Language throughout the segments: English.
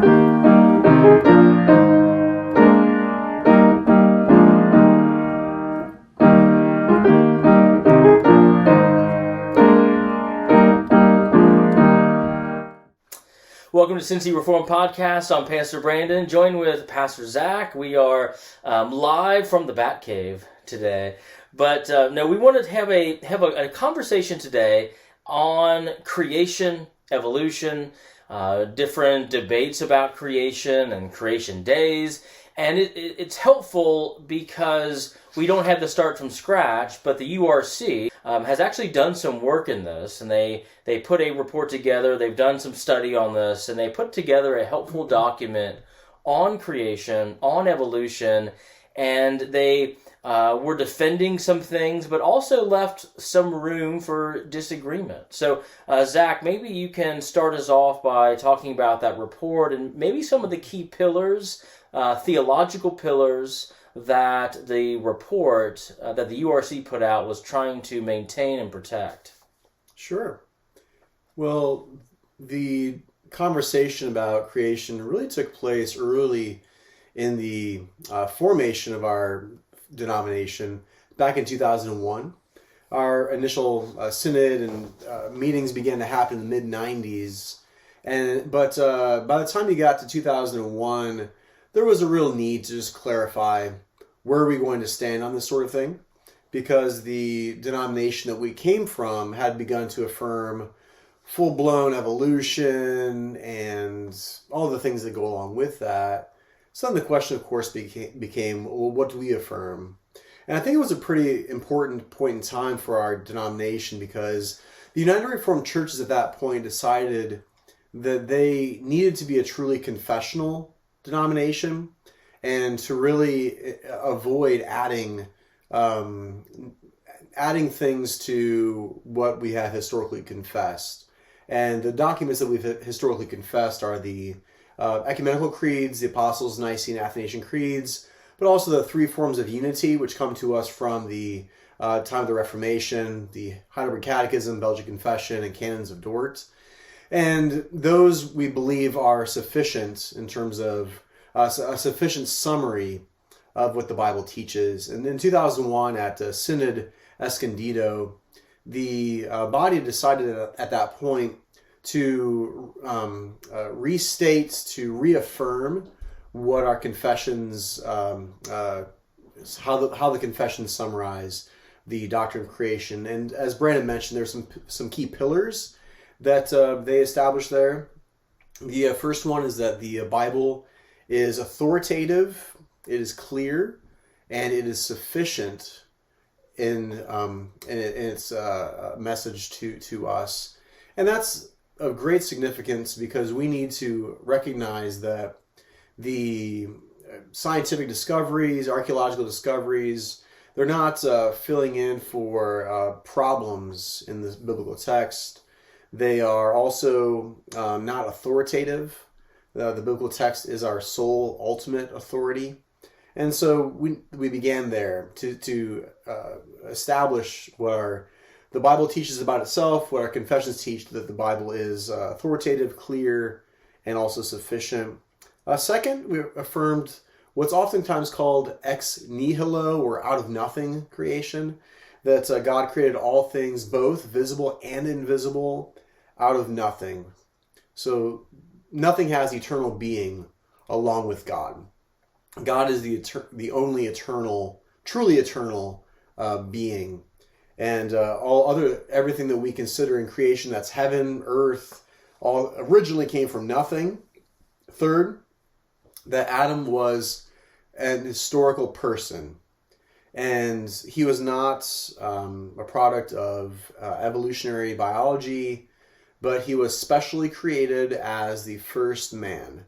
Welcome to Cincy Reform Podcast. I'm Pastor Brandon, joined with Pastor Zac. We are live from the Bat Cave today. But no, we wanted to have a conversation today on creation, evolution, different debates about creation and creation days. And it's helpful because we don't have to start from scratch, but the URC has actually done some work in this, and they put a report together. They've done some study on this, and they put together a helpful document on creation, on evolution, and they were defending some things, but also left some room for disagreement. So, Zac, maybe you can start us off by talking about that report and maybe some of the key pillars, theological pillars, that the report that the URC put out was trying to maintain and protect. Sure. Well, the conversation about creation really took place early in the formation of our denomination back in 2001. Our initial synod and meetings began to happen in the mid-90s. But by the time we got to 2001, there was a real need to just clarify where are we going to stand on this sort of thing, because the denomination that we came from had begun to affirm full-blown evolution and all the things that go along with that. So then the question, of course, became, well, what do we affirm? And I think it was a pretty important point in time for our denomination, because the United Reformed Churches at that point decided that they needed to be a truly confessional denomination, and to really avoid adding things to what we have historically confessed. And the documents that we've historically confessed are the ecumenical creeds, the Apostles', Nicene, Athanasian creeds, but also the three forms of unity, which come to us from the time of the Reformation, the Heidelberg Catechism, Belgic Confession, and Canons of Dort. And those, we believe, are sufficient in terms of a sufficient summary of what the Bible teaches. And in 2001, at Synod Escondido, the body decided at that point to restate, to reaffirm what our confessions, how the confessions summarize the doctrine of creation. And as Brandon mentioned, there's some key pillars that they established there. The first one is that the Bible is authoritative, it is clear, and it is sufficient in its message to us. And that's of great significance, because we need to recognize that the scientific discoveries, archaeological discoveries, they're not filling in for problems in the biblical text. They are also not authoritative. The biblical text is our sole ultimate authority. And so we began there to establish what the Bible teaches about itself, what our confessions teach, that the Bible is authoritative, clear, and also sufficient. Second, we affirmed what's oftentimes called ex nihilo, or out of nothing creation, that God created all things, both visible and invisible, out of nothing. So nothing has eternal being along with God. God is the only eternal, truly eternal being. And everything that we consider in creation, that's heaven, earth, all originally came from nothing. Third, that Adam was an historical person, and he was not a product of evolutionary biology, but he was specially created as the first man.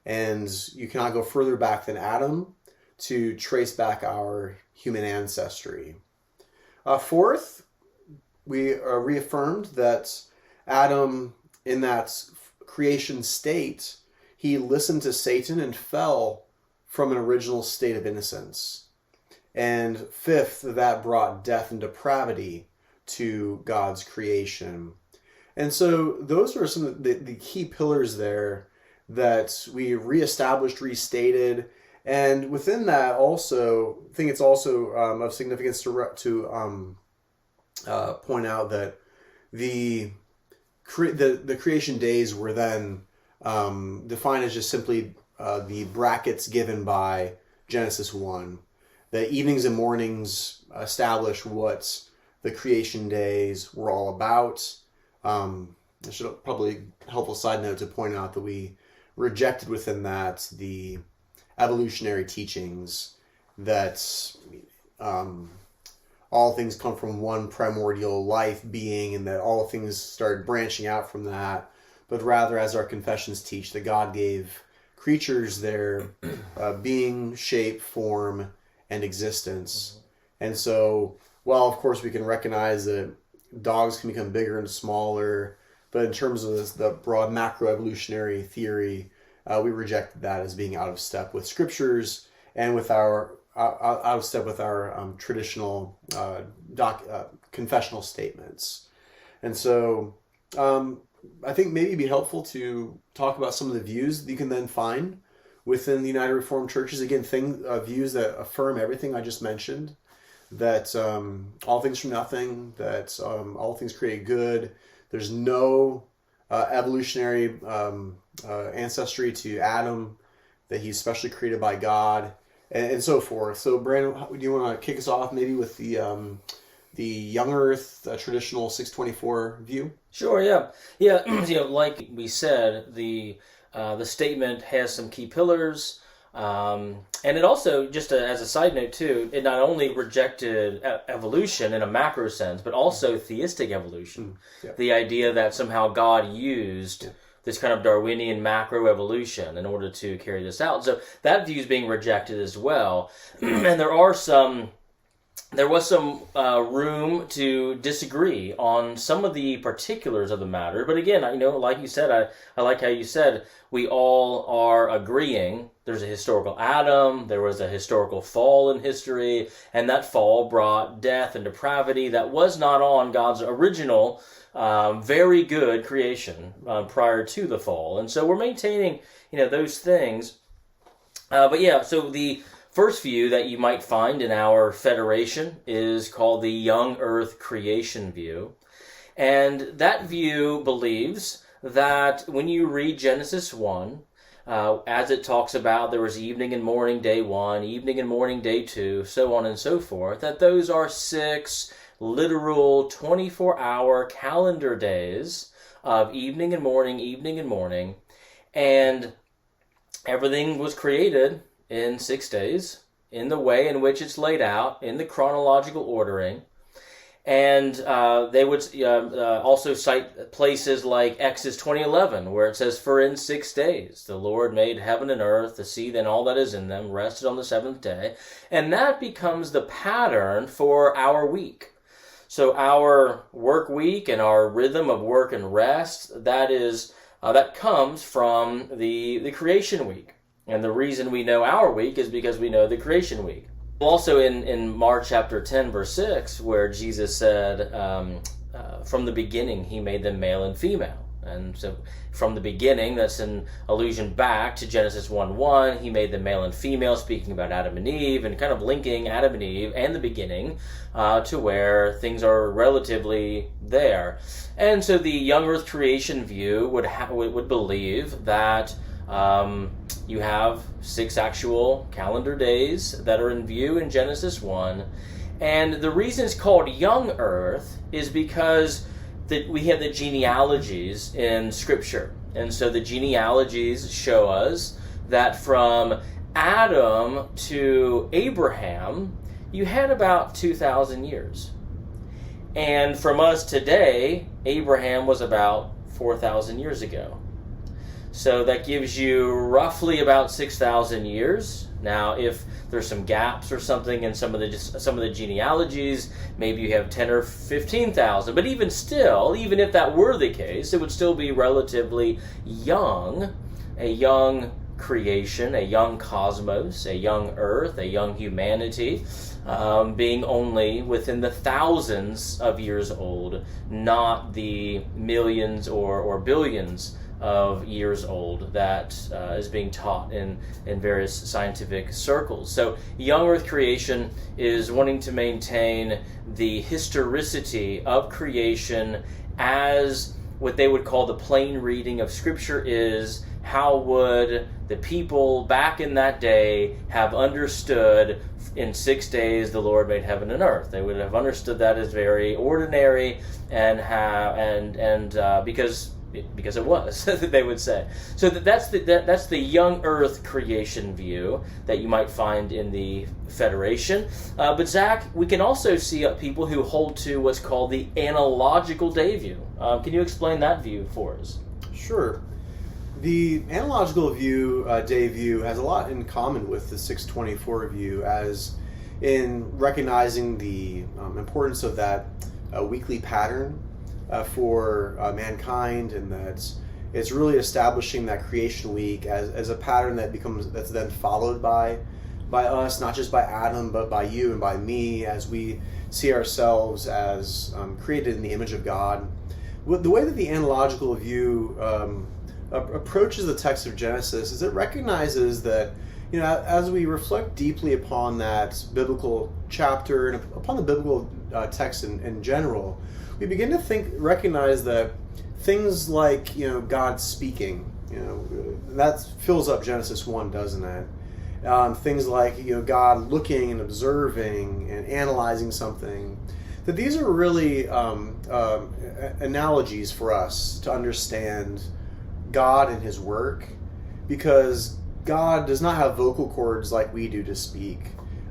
And you cannot go further back than Adam to trace back our human ancestry. Fourth, we reaffirmed that Adam, in that creation state, he listened to Satan and fell from an original state of innocence. And fifth, that brought death and depravity to God's creation. And so those are some of the key pillars there that we reestablished, restated. And within that also, I think it's also of significance to point out that the creation days were then defined as just simply the brackets given by Genesis 1. The evenings and mornings establish what the creation days were all about. I should probably helpful side note to point out that we rejected within that the evolutionary teachings that all things come from one primordial life being, and that all things started branching out from that, but rather, as our confessions teach, that God gave creatures their being, shape, form, and existence. And so, while of course we can recognize that dogs can become bigger and smaller, but in terms of the broad macroevolutionary theory, we rejected that as being out of step with scriptures and with our out of step with our traditional confessional statements. And so I think maybe it'd be helpful to talk about some of the views that you can then find within the United Reformed Churches. Again, views that affirm everything I just mentioned, that all things from nothing, that all things create good. There's no evolutionary ancestry to Adam, that he's specially created by God, and so forth. So, Brandon, do you want to kick us off maybe with the young Earth traditional 624 view? Sure. Yeah. Like we said, the statement has some key pillars. And it also, just as a side note too, it not only rejected evolution in a macro sense, but also theistic evolution. Yeah. The idea that somehow God used this kind of Darwinian macro evolution in order to carry this out. So that view is being rejected as well. And there was some room to disagree on some of the particulars of the matter. But again, like you said, I like how you said, we all are agreeing there's a historical Adam, there was a historical fall in history, and that fall brought death and depravity that was not on God's original, very good creation prior to the fall. And so we're maintaining, those things. So the first view that you might find in our federation is called the Young Earth Creation View. And that view believes that when you read Genesis 1, as it talks about there was evening and morning day 1, evening and morning day 2, so on and so forth, that those are 6 literal 24-hour calendar days of evening and morning, and everything was created in 6 days, in the way in which it's laid out, in the chronological ordering. And they would also cite places like Exodus 20:11, where it says, "For in 6 days the Lord made heaven and earth, the sea, and all that is in them, rested on the 7th day." And that becomes the pattern for our week. So our work week and our rhythm of work and rest, that comes from the creation week. And the reason we know our week is because we know the creation week. Also in Mark chapter 10, verse 6, where Jesus said, from the beginning he made them male and female. And so from the beginning, that's an allusion back to Genesis 1:1. He made them male and female, speaking about Adam and Eve, and kind of linking Adam and Eve and the beginning to where things are relatively there. And so the young earth creation view would believe that you have 6 actual calendar days that are in view in Genesis 1. And the reason it's called young earth is because we have the genealogies in Scripture. And so the genealogies show us that from Adam to Abraham, you had about 2,000 years. And from us today, Abraham was about 4,000 years ago. So that gives you roughly about 6,000 years. Now, if there's some gaps or something in some of the genealogies, maybe you have 10 or 15,000. But even still, even if that were the case, it would still be relatively young, a young creation, a young cosmos, a young earth, a young humanity, being only within the thousands of years old, not the millions or billions of years old that is being taught in various scientific circles. So young Earth creation is wanting to maintain the historicity of creation as what they would call the plain reading of Scripture is. How would the people back in that day have understood in 6 days the Lord made heaven and earth? They would have understood that as very ordinary because it was, they would say. So that's the young Earth creation view that you might find in the Federation. But Zac, we can also see people who hold to what's called the Analogical day view. Can you explain that view for us? Sure. The Analogical day view has a lot in common with the 624 view, as in recognizing the importance of that weekly pattern for mankind, and that it's really establishing that creation week as a pattern that's then followed by us, not just by Adam, but by you and by me, as we see ourselves as created in the image of God. The way that the Analogical view approaches the text of Genesis is it recognizes that, as we reflect deeply upon that biblical chapter and upon the biblical text in general, we begin to recognize that things like, God speaking, that fills up Genesis 1, doesn't it? Things like, God looking and observing and analyzing something, that these are really analogies for us to understand God and His work, because God does not have vocal cords like we do to speak.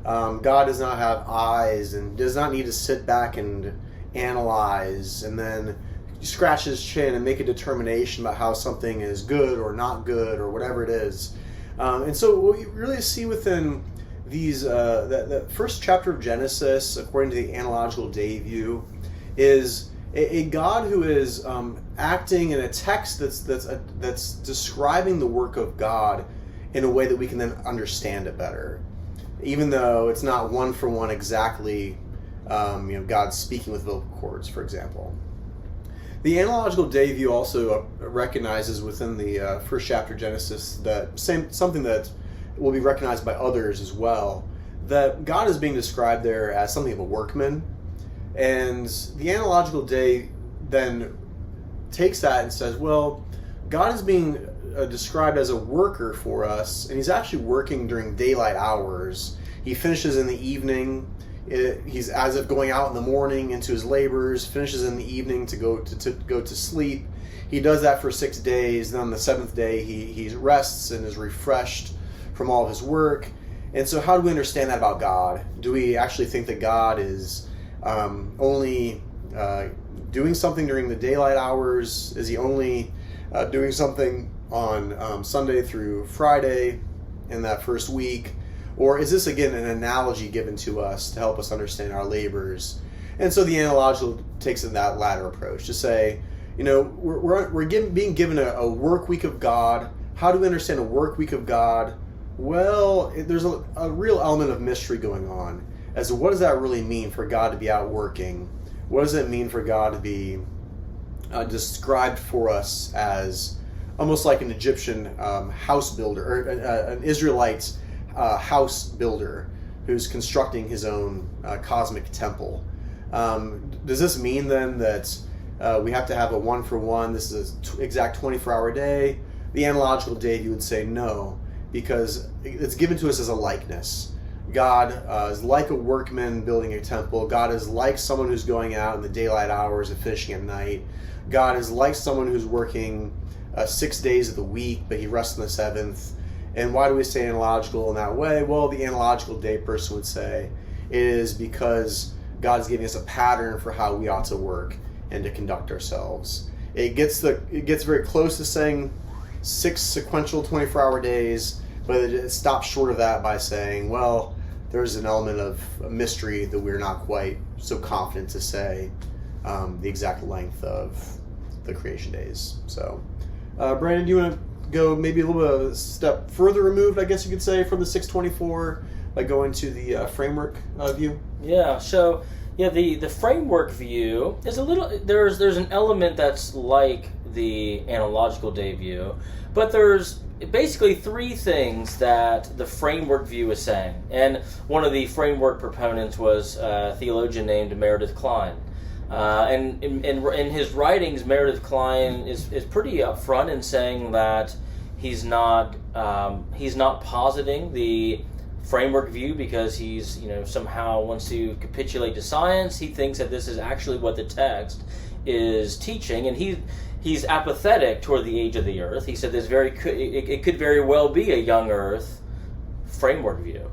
God does not have eyes and does not need to sit back and analyze and then scratch his chin and make a determination about how something is good or not good or whatever it is. And so what we really see within these that first chapter of Genesis, according to the Analogical day view, is a God who is acting in a text that's describing the work of God in a way that we can then understand it better, even though it's not one for one exactly God speaking with vocal cords, for example. The Analogical day view also recognizes within the first chapter of Genesis that something that will be recognized by others as well, that God is being described there as something of a workman. And the Analogical day then takes that and says, well, God is being described as a worker for us, and He's actually working during daylight hours. He finishes in the evening. He's as if going out in the morning into his labors, finishes in the evening to go to sleep. He does that for 6 days. Then on the seventh day, he rests and is refreshed from all of his work. And so how do we understand that about God? Do we actually think that God is only doing something during the daylight hours? Is He only doing something on Sunday through Friday in that first week? Or is this, again, an analogy given to us to help us understand our labors? And so the Analogical takes in that latter approach to say, we're being given a work week of God. How do we understand a work week of God? Well, there's a real element of mystery going on as to what does that really mean for God to be out working? What does it mean for God to be described for us as almost like an Egyptian house builder, or an Israelite house builder who's constructing his own cosmic temple? Does this mean then that we have to have a one-for-one, this is an exact 24-hour day? The Analogical day view would say no, because it's given to us as a likeness. God is like a workman building a temple. God is like someone who's going out in the daylight hours and finishing at night. God is like someone who's working 6 days of the week, but He rests on the seventh. And why do we say analogical in that way? Well, the Analogical day person would say it is because God is giving us a pattern for how we ought to work and to conduct ourselves. It gets very close to saying 6 sequential 24-hour days, but it stops short of that by saying, well, there's an element of mystery that we're not quite so confident to say the exact length of the creation days. So, Brandon, do you want to go maybe a little bit of a step further removed, I guess you could say, from the 624 by going to the framework view? Yeah, so Yeah, the framework view is a little, there's an element that's like the analogical day view, but there's basically three things that the framework view is saying. And one of the framework proponents was a theologian named Meredith Kline. And in his writings, Meredith Kline is pretty upfront in saying that he's not positing the framework view because he's somehow wants to capitulate to science. He thinks that this is actually what the text is teaching, and he's apathetic toward the age of the earth. He said it could very well be a young earth framework view,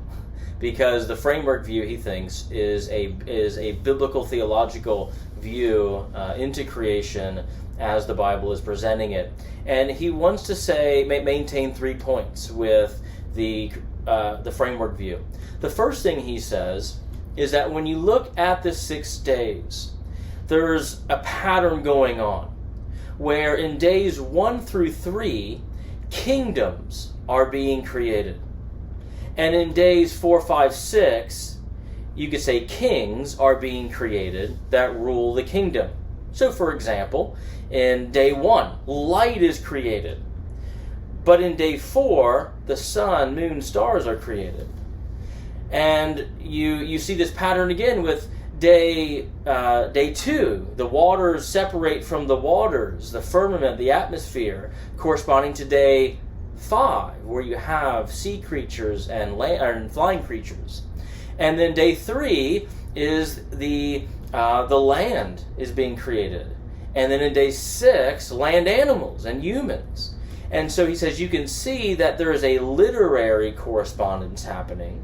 because the framework view, he thinks, is a biblical theological view into creation as the Bible is presenting it. And he wants to maintain 3 points with the framework view. The first thing he says is that when you look at the 6 days, there's a pattern going on where in days 1 through 3, kingdoms are being created. And in days 4, 5, 6, you could say kings are being created that rule the kingdom. So for example, in day 1, light is created. But in day 4, the sun, moon, stars are created. And you see this pattern again with day 2. The waters separate from the waters, the firmament, the atmosphere, corresponding to day 5, where you have sea creatures and flying creatures. And then day 3 is the land is being created. And then in day 6, land animals and humans. And so he says you can see that there is a literary correspondence happening.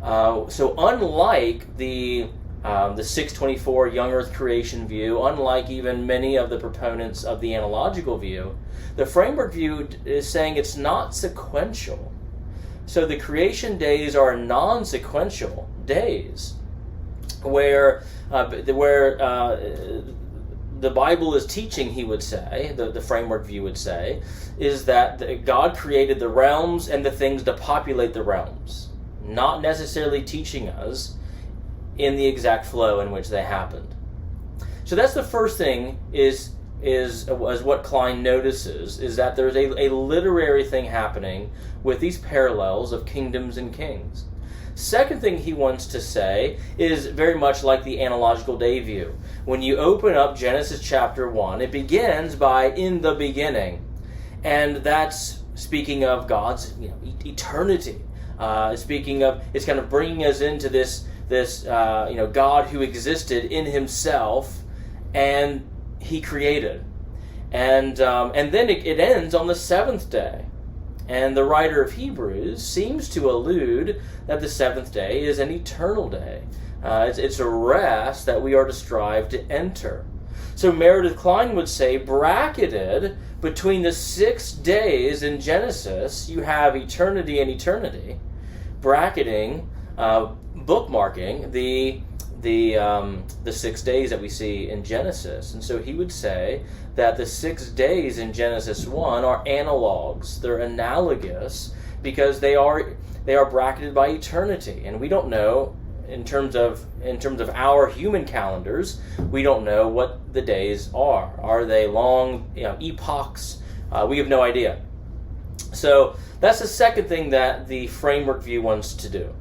So unlike the 624 young earth creation view, unlike even many of the proponents of the analogical view, the framework view is saying it's not sequential. So the creation days are non-sequential days where the Bible is teaching, he would say, the framework view would say, is that God created the realms and the things to populate the realms, not necessarily teaching us in the exact flow in which they happened. So that's the first thing is what Kline notices, is that there's a literary thing happening with these parallels of kingdoms and kings. Second thing he wants to say is very much like the analogical day view. When you open up Genesis chapter 1, it begins by "in the beginning," and that's speaking of God's eternity. Speaking of, it's kind of bringing us into this God who existed in Himself, and He created, and then it ends on the 7th day. And the writer of Hebrews seems to allude that the 7th day is an eternal day. It's a rest that we are to strive to enter. So Meredith Kline would say, bracketed between the 6 days in Genesis, you have eternity and eternity, bracketing, bookmarking the 6 days that we see in Genesis. And so he would say that the 6 days in Genesis 1 are analogs. They're analogous because they are bracketed by eternity, and we don't know in terms of our human calendars, we don't know what the days are. Are they long epochs? We have no idea. So that's the second thing that the framework view wants to do.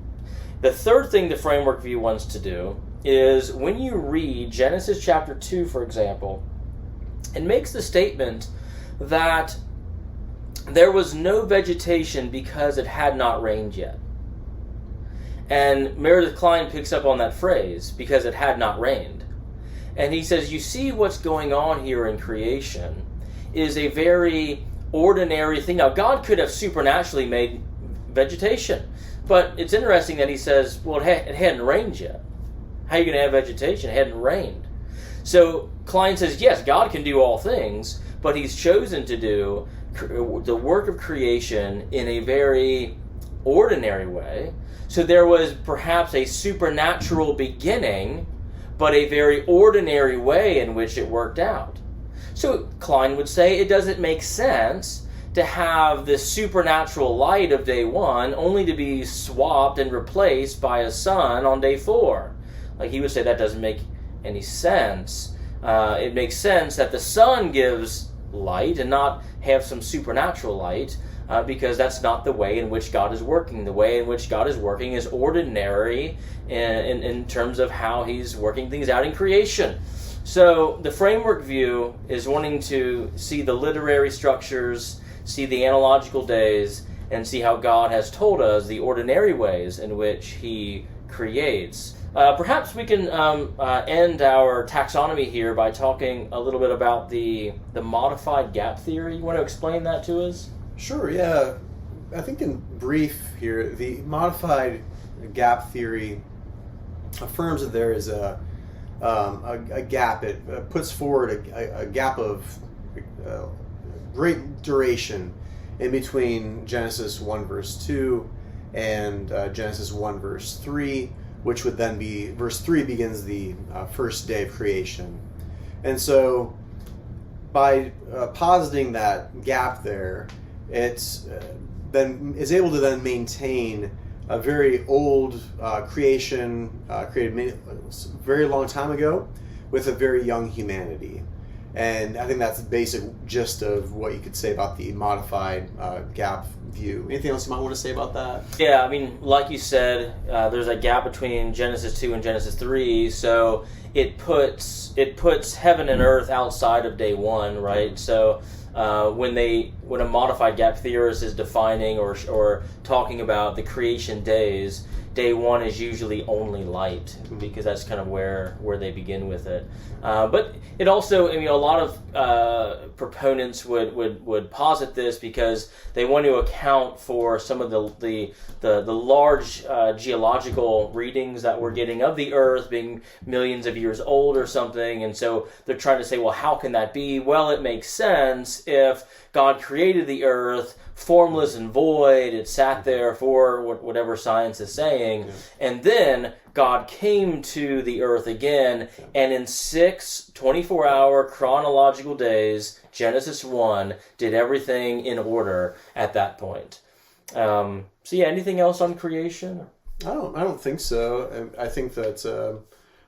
The third thing the framework view wants to do is when you read Genesis chapter 2, for example, it makes the statement that there was no vegetation because it had not rained yet. And Meredith Kline picks up on that phrase, because it had not rained. And he says, you see what's going on here in creation is a very ordinary thing. Now, God could have supernaturally made vegetation, but it's interesting that he says, well, it hadn't rained yet. How are you going to have vegetation? It hadn't rained. So Kline says, yes, God can do all things, but He's chosen to do the work of creation in a very ordinary way. So there was perhaps a supernatural beginning, but a very ordinary way in which it worked out. So Kline would say it doesn't make sense to have this supernatural light of day 1 only to be swapped and replaced by a sun on day 4. like he would say that doesn't make any sense. It makes sense that the sun gives light and not have some supernatural light, because that's not the way in which God is working. The way in which God is working is ordinary in terms of how he's working things out in creation. So the framework view is wanting to see the literary structures, see the analogical days, and see how God has told us the ordinary ways in which he creates. Perhaps we can end our taxonomy here by talking a little bit about the modified gap theory. You want to explain that to us? Sure, yeah. I think in brief here, the modified gap theory affirms that there is a gap. It puts forward a gap of great duration in between Genesis 1 verse 2 and Genesis 1 verse 3, which would then be, verse 3 begins the first day of creation. And so by positing that gap there, it's then is able to then maintain a very old creation created very long time ago with a very young humanity. And I think that's the basic gist of what you could say about the modified gap view. Anything else you might want to say about that? Yeah, I mean, like you said, there's a gap between Genesis 2 and Genesis 3, so it puts heaven and earth outside of day one, right? So when a modified gap theorist is defining or talking about the creation days, day one is usually only light, because that's kind of where they begin with it. But it also, I mean, a lot of proponents would posit this because they want to account for some of the large geological readings that we're getting of the Earth being millions of years old or something, and so they're trying to say, well, how can that be? Well, it makes sense if God created the Earth formless and void. It sat there for whatever science is saying, and then God came to the earth again, and in 6 24-hour chronological days, Genesis 1 did everything in order at that point. So yeah, anything else on creation? I don't think so. I think that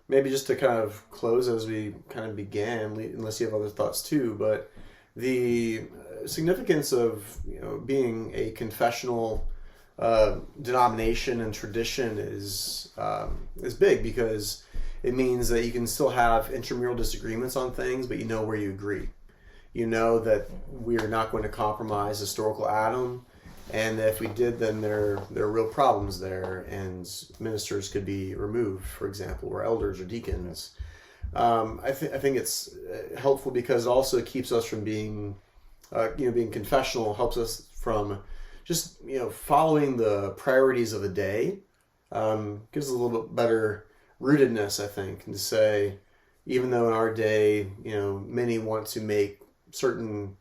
maybe just to kind of close as we kind of began, unless you have other thoughts too, but the significance of being a confessional denomination and tradition is big, because it means that you can still have intramural disagreements on things, but you know where you agree. You know that we are not going to compromise historical Adam, and if we did, then there are real problems there, and ministers could be removed, for example, or elders or deacons. I think it's helpful because it also keeps us from being confessional, helps us from just following the priorities of the day. Gives us a little bit better rootedness, I think, and to say, even though in our day, many want to make certain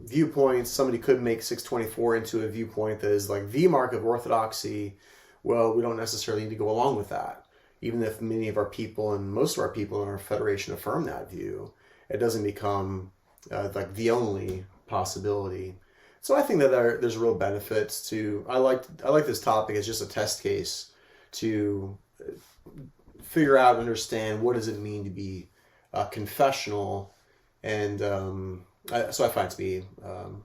viewpoints, somebody could make 624 into a viewpoint that is like the mark of orthodoxy. Well, we don't necessarily need to go along with that. Even if many of our people and most of our people in our federation affirm that view, it doesn't become like the only possibility. So I think that there's real benefits to. I like this topic as just a test case to figure out and understand what does it mean to be confessional, and so I find it to be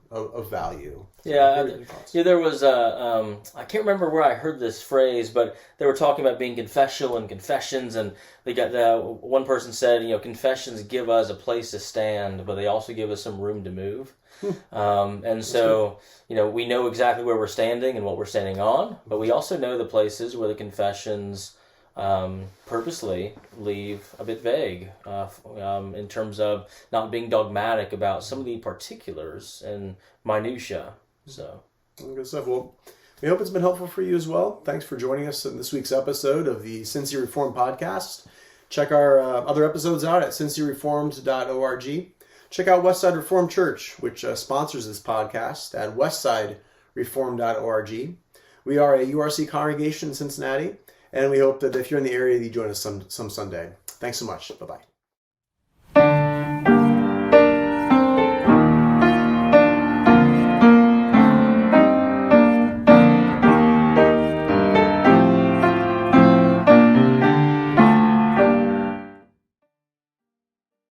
of value. Yeah, there was I can't remember where I heard this phrase, but they were talking about being confessional and confessions, and they got one person said, confessions give us a place to stand, but they also give us some room to move. And so, we know exactly where we're standing and what we're standing on, but we also know the places where the confessions purposely leave a bit vague in terms of not being dogmatic about some of the particulars and minutia. So good stuff. Well, we hope it's been helpful for you as well. Thanks for joining us in this week's episode of the Cincy Reformed podcast. Check our other episodes out at cincyreformed.org. Check out Westside Reformed Church, which sponsors this podcast, at westsidereformed.org. We are a URC congregation in Cincinnati, and we hope that if you're in the area, you join us some Sunday. Thanks so much. Bye-bye.